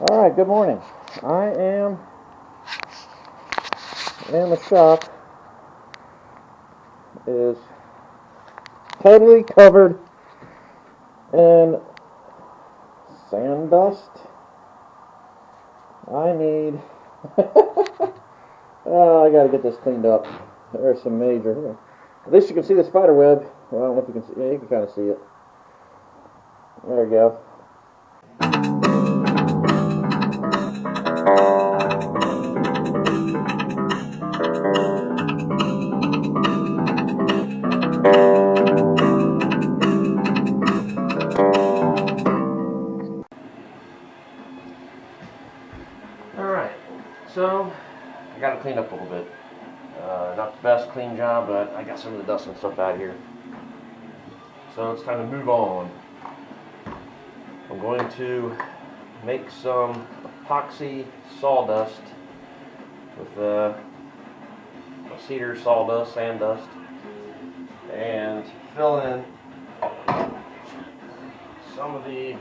Alright, good morning. I am in the shop. It is totally covered in sand dust. I need I gotta get this cleaned up. There's some major. At least you can see the spider web. Well, I don't know if you can see. Yeah, you can kind of see it. There we go. Alright, so I got it cleaned up a little bit. Not the best clean job, but I got some of the dust and stuff out here. So it's time to move on. I'm going to make some epoxy sawdust with cedar sawdust, sand dust, and fill in some of the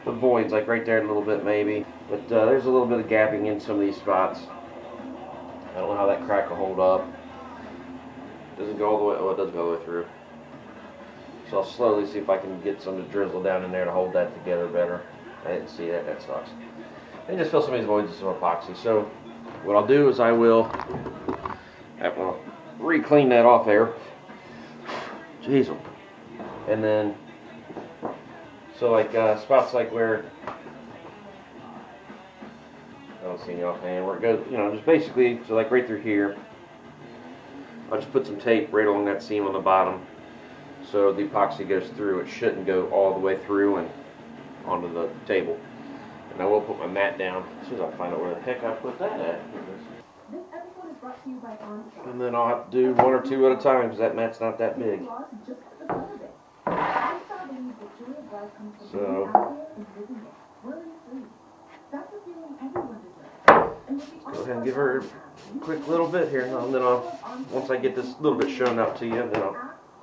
voids, like right there a little bit maybe. But there's a little bit of gapping in some of these spots. I don't know how that crack will hold up. Doesn't go all the way, oh, it does go all the way through. So I'll slowly see if I can get some to drizzle down in there to hold that together better. I didn't see that, that sucks. And just fill some of these voids with some epoxy. So what I'll do is I will re-clean that off there. Jeez. And then, so like spots like where, I don't see any offhand, where it goes, you know, just basically, so like right through here, I'll just put some tape right along that seam on the bottom so the epoxy goes through. It shouldn't go all the way through and onto the table. And I will put my mat down as soon as I find out where the heck I put that at. And then I'll have to do one or two at a time because that mat's not that big. So, go ahead and give her a quick little bit here, and then I'll, once I get this little bit shown up to you, then I'll,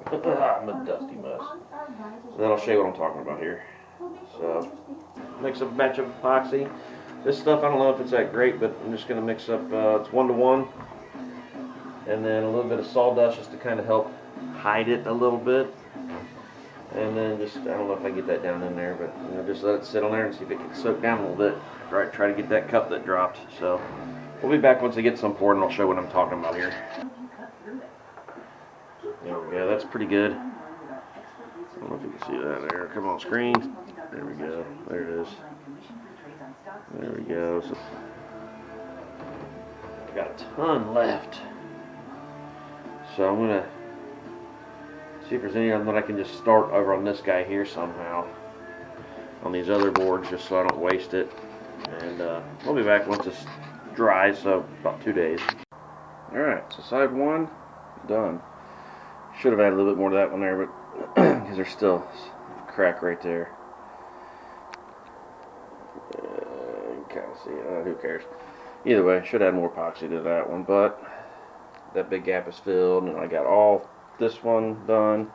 I'm a dusty mess. So then I'll show you what I'm talking about here. So, mix up a batch of epoxy. This stuff, I don't know if it's that great, but I'm just going to mix up, it's 1-to-1, and then a little bit of sawdust just to kind of help hide it a little bit. And then just, I don't know if I get that down in there, but you know, just let it sit on there and see if it can soak down a little bit. Right, try to get that cup that dropped. So we'll be back once I get some poured and I'll show what I'm talking about here. There we go, that's pretty good. I don't know if you can see that there. Come on screen. There we go, there it is. There we go. So, I got a ton left. So I'm gonna see if there's any of them that I can just start over on this guy here somehow. On these other boards, just so I don't waste it. And we'll be back once this dries, so about 2 days. Alright, so side one, done. Should have added a little bit more to that one there, but because there's still a crack right there. You can kind of see it, who cares. Either way, should add more epoxy to that one, but that big gap is filled, and I got all this one done,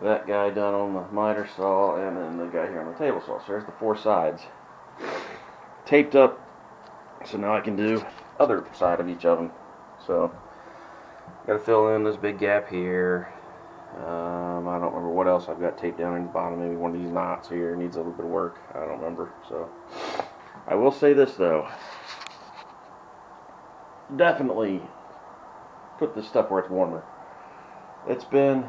that guy done on the miter saw, and then the guy here on the table saw. So there's the 4 sides taped up, so now I can do other side of each of them. So gotta fill in this big gap here. I don't remember what else I've got taped down in the bottom. Maybe one of these knots here needs a little bit of work. I don't remember. So I will say this though, definitely put this stuff where it's warmer. It's been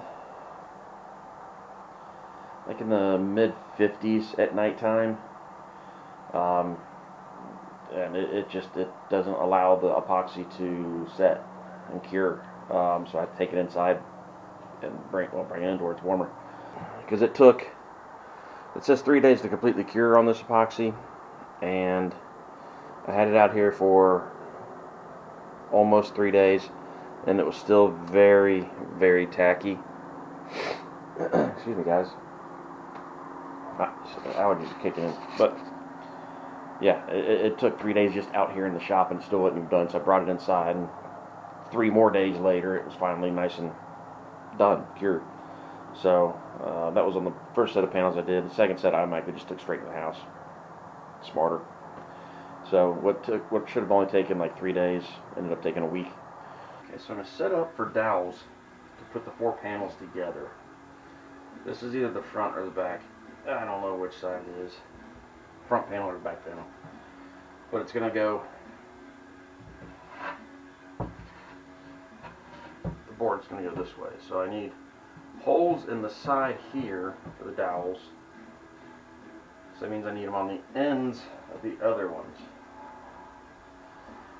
like in the mid-50s at nighttime. And it doesn't allow the epoxy to set and cure. So I take it inside and bring it in where it's warmer. Because it says 3 days to completely cure on this epoxy, and I had it out here for almost 3 days, and it was still very, very tacky. Excuse me, guys. Allergies are kicking in. But yeah, it took 3 days just out here in the shop and still wasn't even done. So I brought it inside, and 3 more days later, it was finally nice and done, cured. So that was on the first set of panels I did. The second set I automatically just took straight to the house. smarter. So what should have only taken like 3 days ended up taking a week. Okay, so I'm gonna set up for dowels to put the 4 panels together. This is either the front or the back. I don't know which side it is. Front panel or back panel. But it's gonna go. The board's gonna go this way. So I need holes in the side here for the dowels. So that means I need them on the ends of the other ones.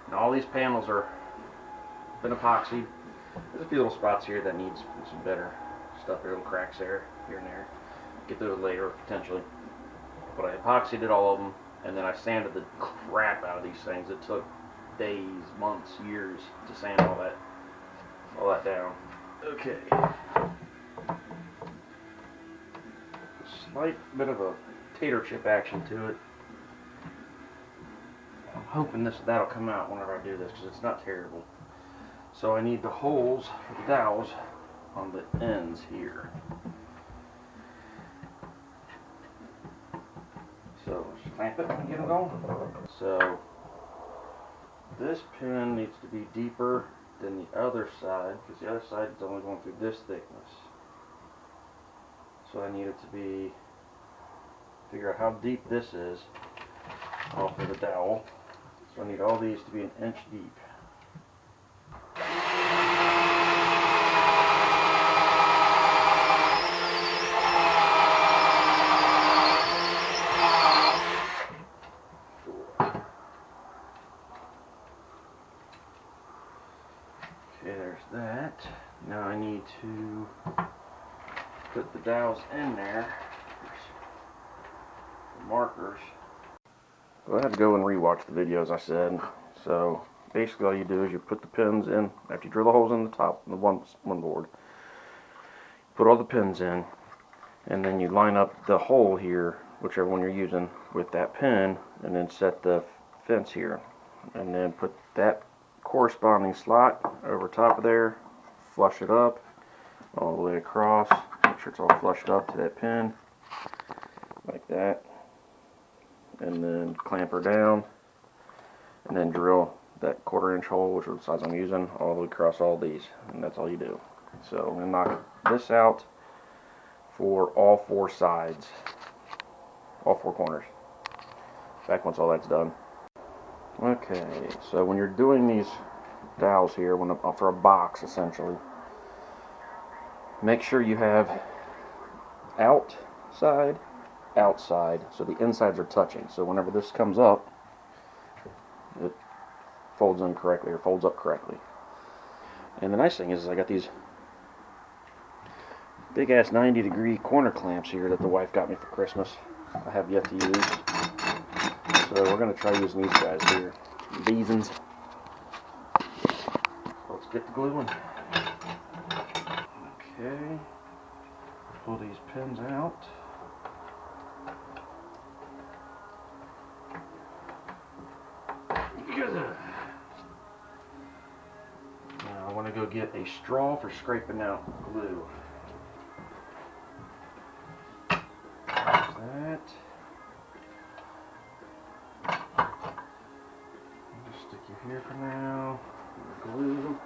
Now all these panels are been epoxied. There's a few little spots here that needs some better stuff. There are little cracks there, here and there. Get those later potentially. But I epoxied it, all of them, and then I sanded the crap out of these things. It took days, months, years to sand all that down. Okay. Slight bit of a tater chip action to it. I'm hoping that'll come out whenever I do this, because it's not terrible. So I need the holes for the dowels on the ends here. So just clamp it and get them going. So this pin needs to be deeper than the other side, because the other side is only going through this thickness. So I need it to be, figure out how deep this is off of the dowel. So I need all these to be 1 inch deep. Okay, there's that. Now I need to put the dowels in there. The markers. So I had to go and rewatch the videos I said. So basically all you do is you put the pins in, after you drill the holes in the top of the one board, put all the pins in, and then you line up the hole here, whichever one you're using, with that pin, and then set the fence here. And then put that corresponding slot over top of there, flush it up all the way across, make sure it's all flushed up to that pin, like that. And then clamp her down, and then drill that 1/4 inch hole, which is the size I'm using, all the way across all these, and that's all you do. So I'm going to knock this out for all 4 sides, all 4 corners. Back once all that's done. Okay, so when you're doing these dowels here, for a box essentially, make sure you have outside, so the insides are touching. So whenever this comes up, it folds in correctly, or folds up correctly. And the nice thing is I got these big ass 90-degree corner clamps here that the wife got me for Christmas. I have yet to use. So we're going to try using these guys here. Beesons. Let's get the gluing. Okay. Pull these pins out. Now I want to go get a straw for scraping out glue. There's that. I'll just stick you here for now. Glue.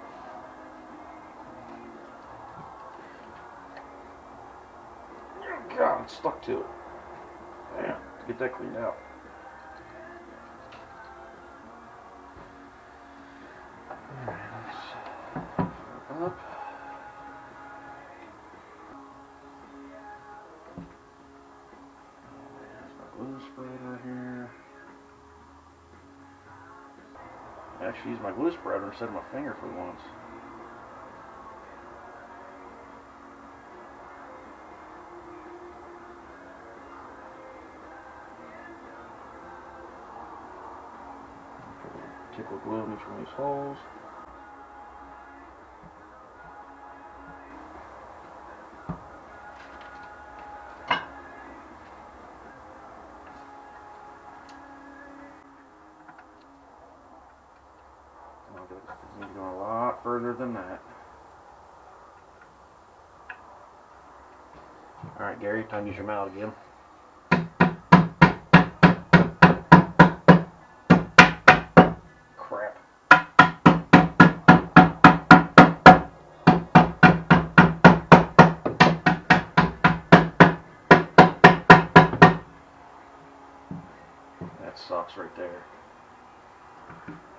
God, it's stuck to it. Damn, to get that cleaned out. Alright, let's flip up. There's my glue spray right here. I actually used my glue spreader instead of my finger for once. Tickle glue in each one of these holes. Need to go a lot further than that. Alright, Gary, time to use your mallet again. That sucks right there.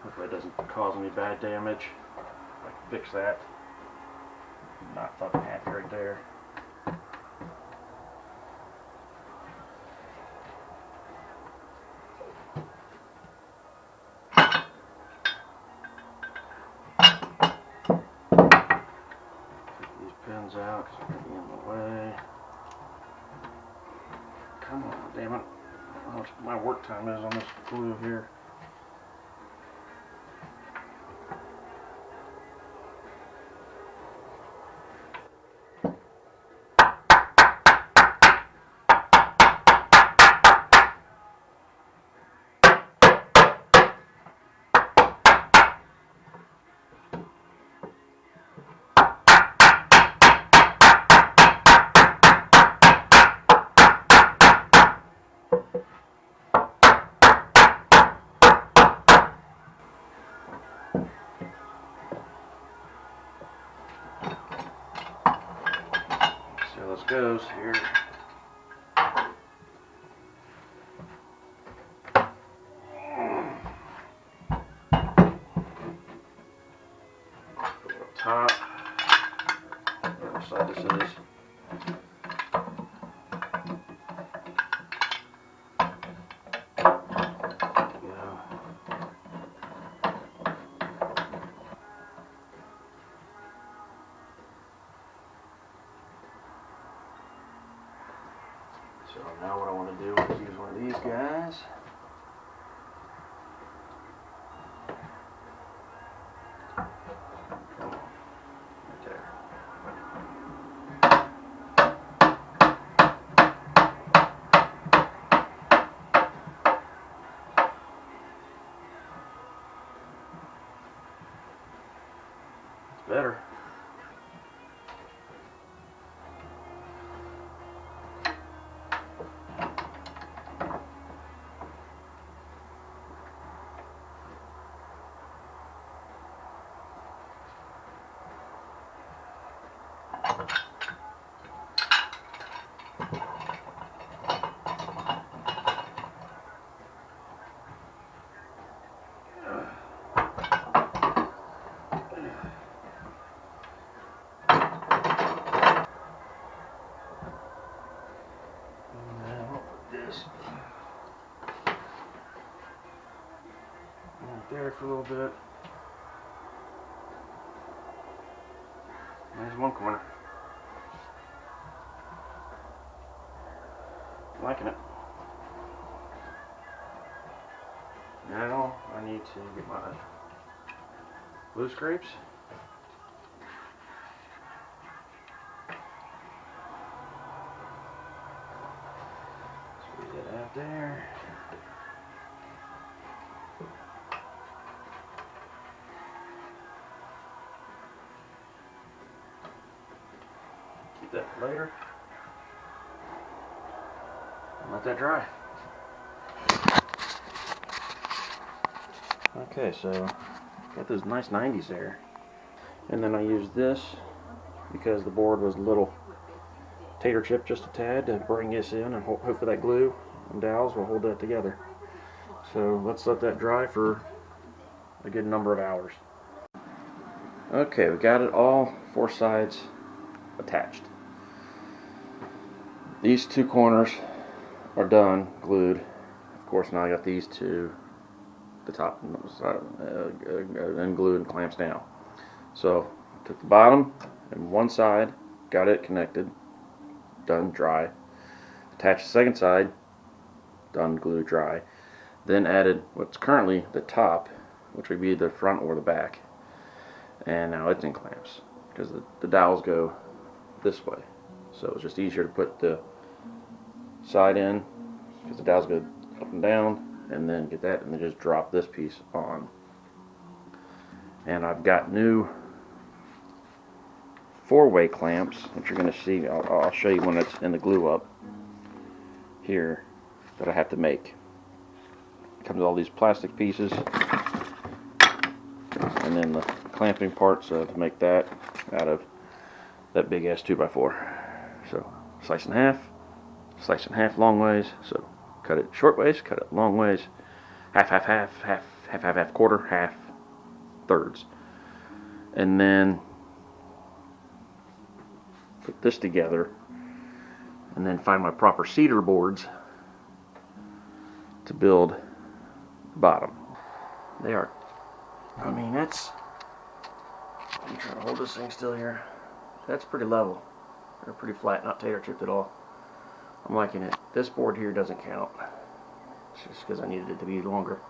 Hopefully it doesn't cause any bad damage. I can fix that. Not fucking happy right there. Take these pins out because they're going to be in the way. Come on, damn it. I don't know how much my work time is on this glue here. See how this goes here. Put it up top. Whatever side this is. So now what I want to do is use one of these guys. Come on, right there. It's better. There for a little bit. There's one corner. Liking it. Now I need to get my glue scrapes. Squeeze that out there. That later and let that dry. Okay, so got those nice 90s there, and then I used this because the board was a little tater chip just a tad to bring this in, and hopefully that glue and dowels will hold that together. So let's let that dry for a good number of hours. Okay, we got it all four sides attached. These two corners are done, glued. Of course, now I got these to the top and glued and clamps down. So, took the bottom and one side, got it connected, done, dry. Attached the second side, done, glued, dry. Then added what's currently the top, which would be the front or the back. And now it's in clamps, because the dowels go this way. So it's just easier to put the side in because the dowels go up and down, and then get that, and then just drop this piece on. And I've got new four-way clamps, which you're going to see. I'll show you when it's in the glue up here that I have to make. It comes with all these plastic pieces, and then the clamping parts to make that out of that big ass 2x4. So slice in half long ways. So cut it short ways, cut it long ways, half, quarter, half, thirds. And then put this together, and then find my proper cedar boards to build the bottom. They are, I mean, that's, I'm trying to hold this thing still here. That's pretty level. They're pretty flat, not tater chipped at all. I'm liking it. This board here doesn't count. It's just because I needed it to be longer.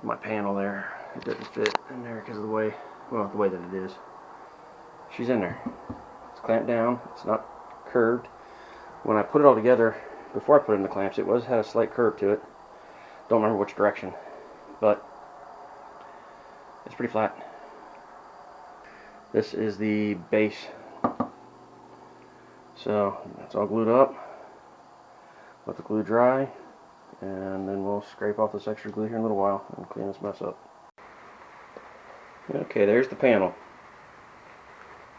My panel there, it doesn't fit in there because of the way, well, the way that it is. She's in there. It's clamped down. It's not curved. When I put it all together, before I put it in the clamps, it had a slight curve to it. Don't remember which direction, but it's pretty flat. This is the base. So it's all glued up. Let the glue dry, and then we'll scrape off this extra glue here in a little while and clean this mess up. Okay, there's the panel.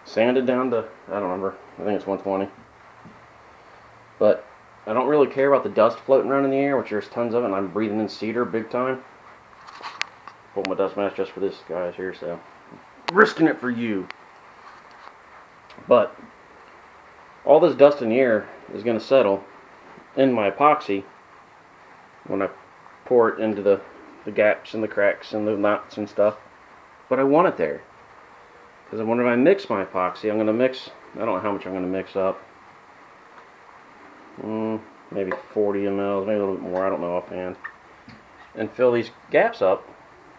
Sanded down to, I don't remember, I think it's 120. But I don't really care about the dust floating around in the air, which there's tons of it, and I'm breathing in cedar big time. Pulled my dust mask just for this guys here, so risking it for you. But all this dust in the air is going to settle in my epoxy when I pour it into the gaps and the cracks and the knots and stuff. But I want it there, because when I mix my epoxy, I'm going to mix, I don't know how much I'm going to mix up. Maybe 40 ml, maybe a little bit more, I don't know offhand. And fill these gaps up.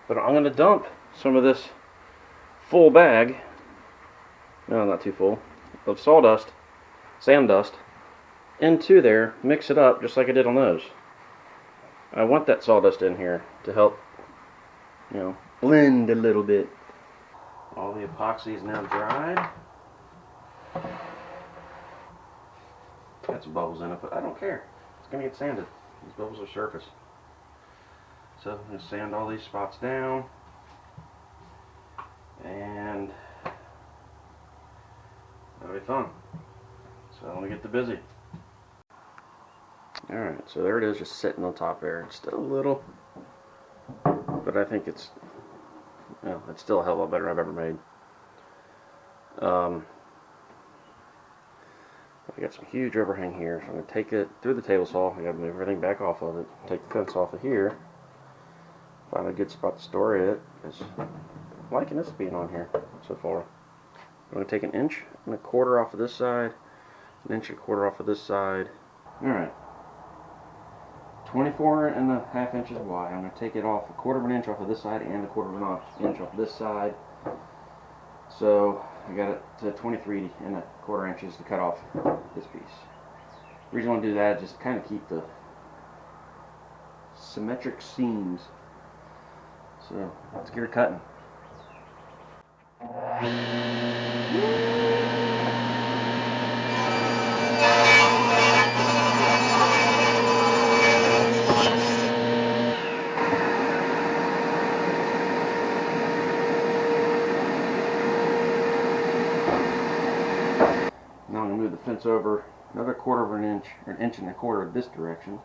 But I'm going to dump some of this full bag, no, not too full, of sawdust, sand dust, into there, mix it up just like I did on those. I want that sawdust in here to help, you know, blend a little bit. All the epoxy is now dried. Got some bubbles in it, but I don't care. It's going to get sanded. These bubbles are surface. So I'm going to sand all these spots down. And that'll be fun. So I'm going to get to busy. Alright, so there it is, just sitting on top there. It's still a little, but I think it's, well, it's still a hell of a lot better than I've ever made. I got some huge overhang here, so I'm going to take it through the table saw. I got to move everything back off of it. Take the fence off of here. Find a good spot to store it. I'm liking this being on here so far. I'm going to take 1.25 inches off of this side, 1.25 inches off of this side. Alright. 24.5 inches wide. I'm going to take it off 1/4 inch off of this side and 1/4 inch off this side. So I got it to 23.25 inches to cut off this piece. The reason I want to do that is just kind of keep the symmetric seams. So let's get her cutting. Now I'm going to move the fence over another 1/4 inch, or 1.25 inches this direction.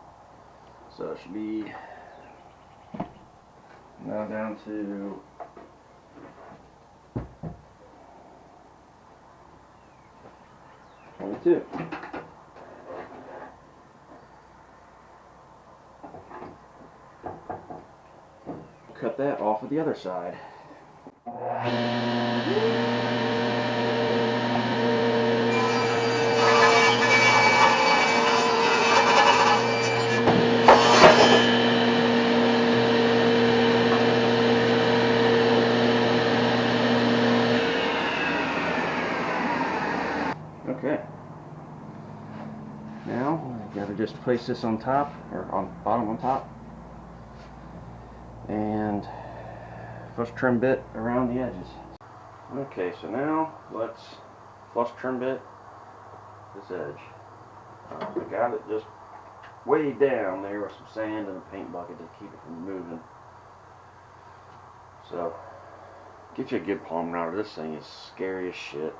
So it should be now down to 22. Cut that off of the other side. Okay. Now I gotta just place this on top, or on bottom on top, and flush trim bit around the edges. Okay, so now let's flush trim bit this edge. I got it just way down there with some sand and a paint bucket to keep it from moving. So get you a good palm router. This thing is scary as shit.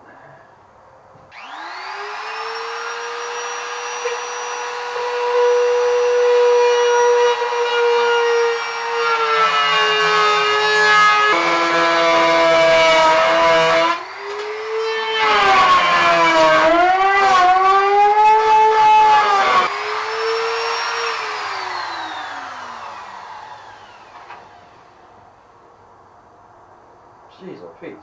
Jeez, oh Pete.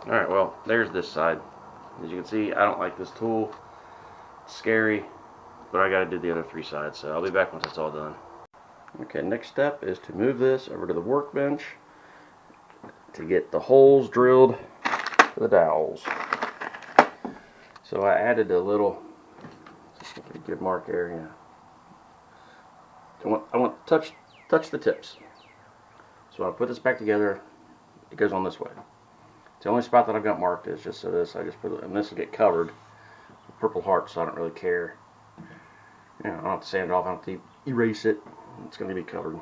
Alright, well, there's this side. As you can see, I don't like this tool. It's scary, but I gotta do the other three sides, so I'll be back once it's all done. Okay, next step is to move this over to the workbench to get the holes drilled for the dowels. So I added a little, good mark area. I want to touch the tips. So I put this back together. It goes on this way. It's the only spot that I've got marked is just so this. I just put it, and this will get covered with purple hearts, so I don't really care. You know, I don't have to sand it off. I don't have to erase it. It's going to be covered.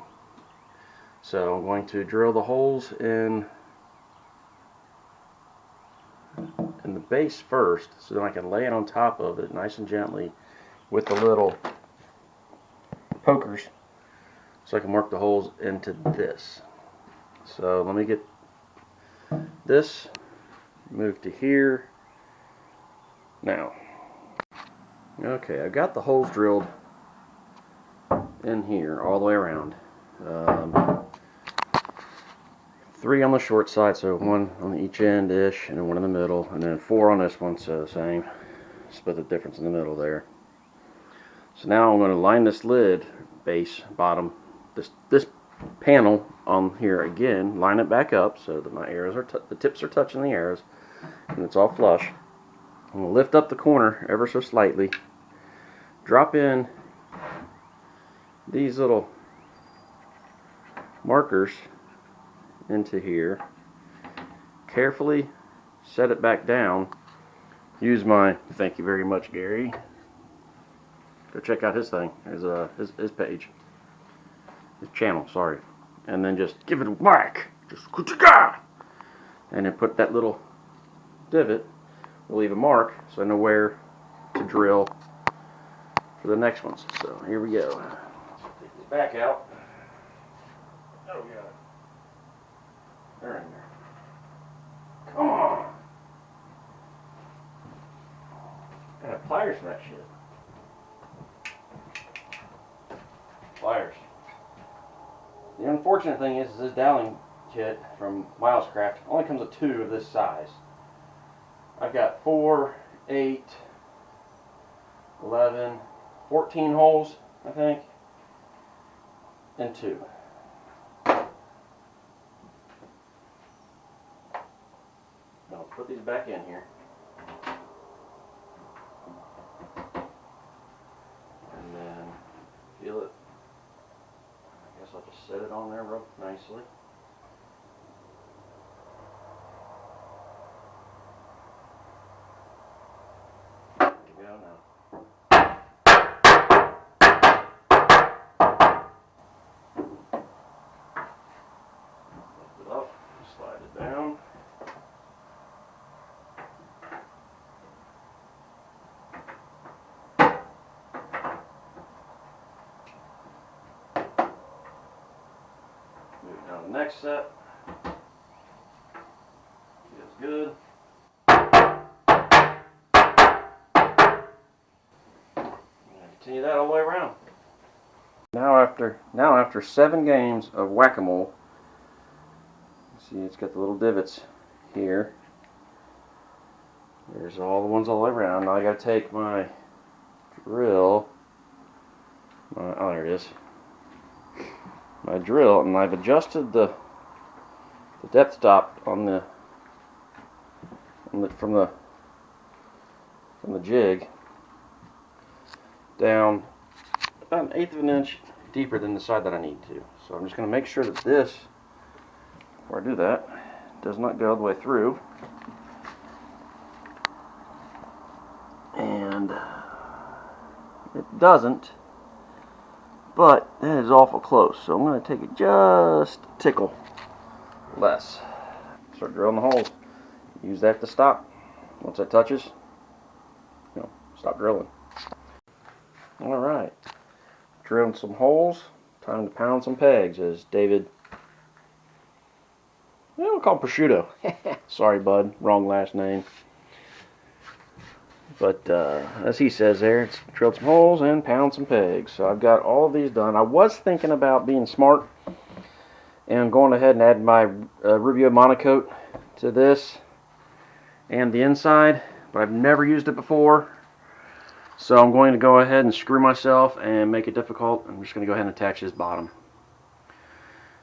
So I'm going to drill the holes in the base first, so then I can lay it on top of it nice and gently with the little pokers, so I can work the holes into this. So let me get this moved to here. Now, okay, I've got the holes drilled in here all the way around. 3 on the short side, so 1 on each end-ish, and then 1 in the middle, and then 4 on this one, so the same. Split the difference in the middle there. So now I'm going to line this lid, base, bottom, this panel on here again, line it back up so that my arrows are, the tips are touching the arrows, and it's all flush. I'm going to lift up the corner ever so slightly, drop in these little markers into here, carefully set it back down, use my, thank you very much Gary, go check out his thing, his page, his channel, sorry, and then just give it a whack, just kuchika, and then put that little divot, we'll leave a mark so I know where to drill for the next ones. So here we go. Take this back out. Oh yeah. They're in there. Come on. Gotta have pliers for that shit. Pliers. The unfortunate thing is this doweling kit from Milescraft only comes with 2 of this size. I've got 4, 8, 11, 14 holes, I think, and 2. I'll put these back in here. And then feel it. I guess I'll just set it on there real nicely. There we go now. Lift it up, slide it down. Now the next set feels good. Continue that all the way around. Now after 7 games of whack-a-mole, see it's got the little divots here. There's all the ones all the way around. Now I got to take my drill. Oh, there it is. My drill, and I've adjusted the depth stop on the from the jig down about 1/8 of an inch deeper than the side that I need to. So I'm just going to make sure that this, before I do that, does not go all the way through. And it doesn't. But that is awful close, so I'm going to take it just a tickle less. Start drilling the holes. Use that to stop. Once that touches, stop drilling. Alright, drilled some holes. Time to pound some pegs, as David we'll call him Prosciutto. Sorry, bud, wrong last name. But as he says there, it's drilled some holes and pound some pegs. So I've got all of these done. I was thinking about being smart and going ahead and add my Rubio monocoat to this and the inside, but I've never used it before. So I'm going to go ahead and screw myself and make it difficult. I'm just going to go ahead and attach this bottom.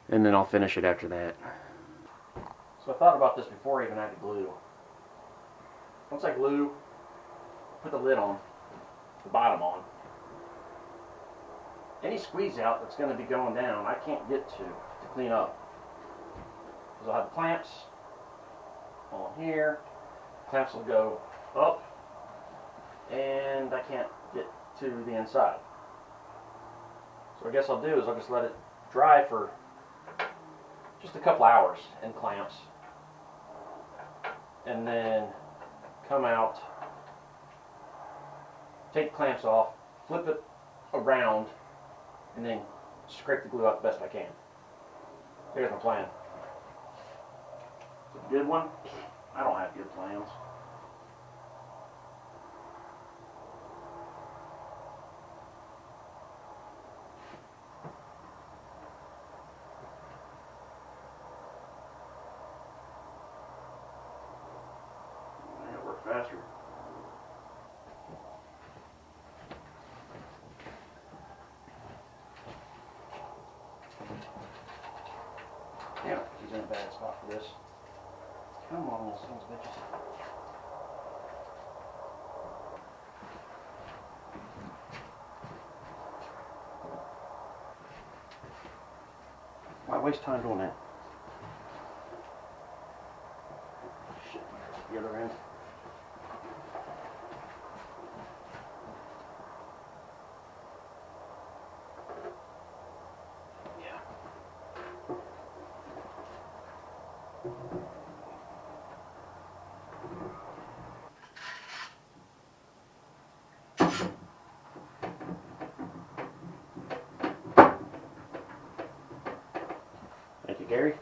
And then I'll finish it after that. So I thought about this before I even had to glue. Once I glue, put the lid on, the bottom on, any squeeze out that's going to be going down, I can't get to clean up. Because I'll have the clamps on here, clamps will go up, and I can't get to the inside. So I guess I'll do is I'll just let it dry for just a couple hours in clamps, and then come out, take the clamps off, flip it around, and then scrape the glue out the best I can. Here's my plan. It's a good one. I don't have good plans. It'll work faster. Yeah, he's in a bad spot for this. Come on, you sons of bitches. Why waste time doing that? Shit, the other end. Thank you, Gary.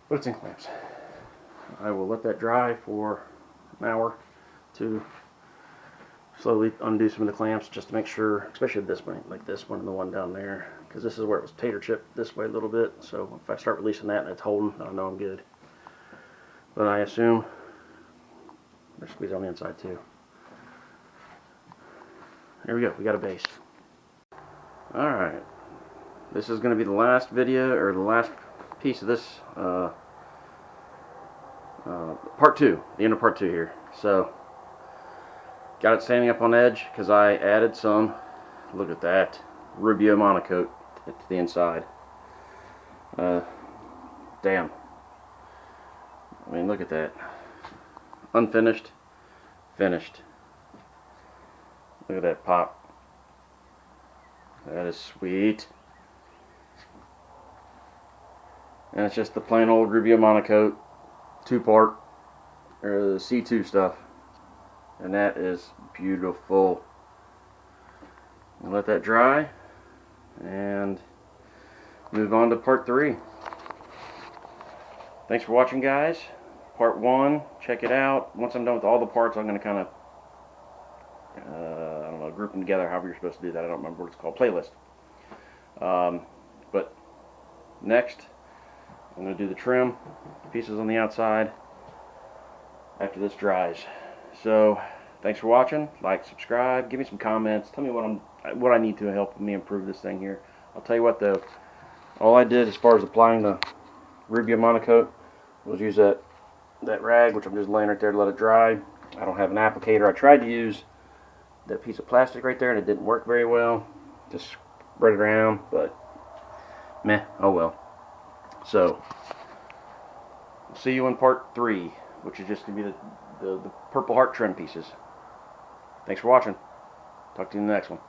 But it's in clamps. I will let that dry for an hour to slowly undo some of the clamps just to make sure, especially this one, like this one and the one down there, because this is where it was tater chipped this way a little bit. So if I start releasing that and it's holding, I know I'm good. But I assume there's squeeze on the inside too. There we go, we got a base. Alright, this is going to be the last video, or the last piece of this part 2, the end of part 2 here. So got it standing up on edge because I added some, look at that, Rubio monocoat to the inside. Damn, I mean, look at that, unfinished, finished. Look at that pop. That is sweet. And it's just the plain old Rubio monocoat, 2-part, or the C2 stuff. And that is beautiful. I'll let that dry and move on to part 3. Thanks for watching, guys. Part 1, check it out. Once I'm done with all the parts, I'm going to kind of I don't know, group them together, however you're supposed to do that. I don't remember what it's called, playlist. But next, I'm going to do the trim pieces on the outside after this dries. So thanks for watching. Like, subscribe, give me some comments, tell me what I need to help me improve this thing here. I'll tell you what though, all I did as far as applying the Rubio monocoat was use that rag, which I'm just laying right there to let it dry. I don't have an applicator. I tried to use that piece of plastic right there and it didn't work very well. Just spread it around, but meh, oh well. So see you in part 3, which is just going to be the purple heart trim pieces. Thanks for watching. Talk to you in the next one.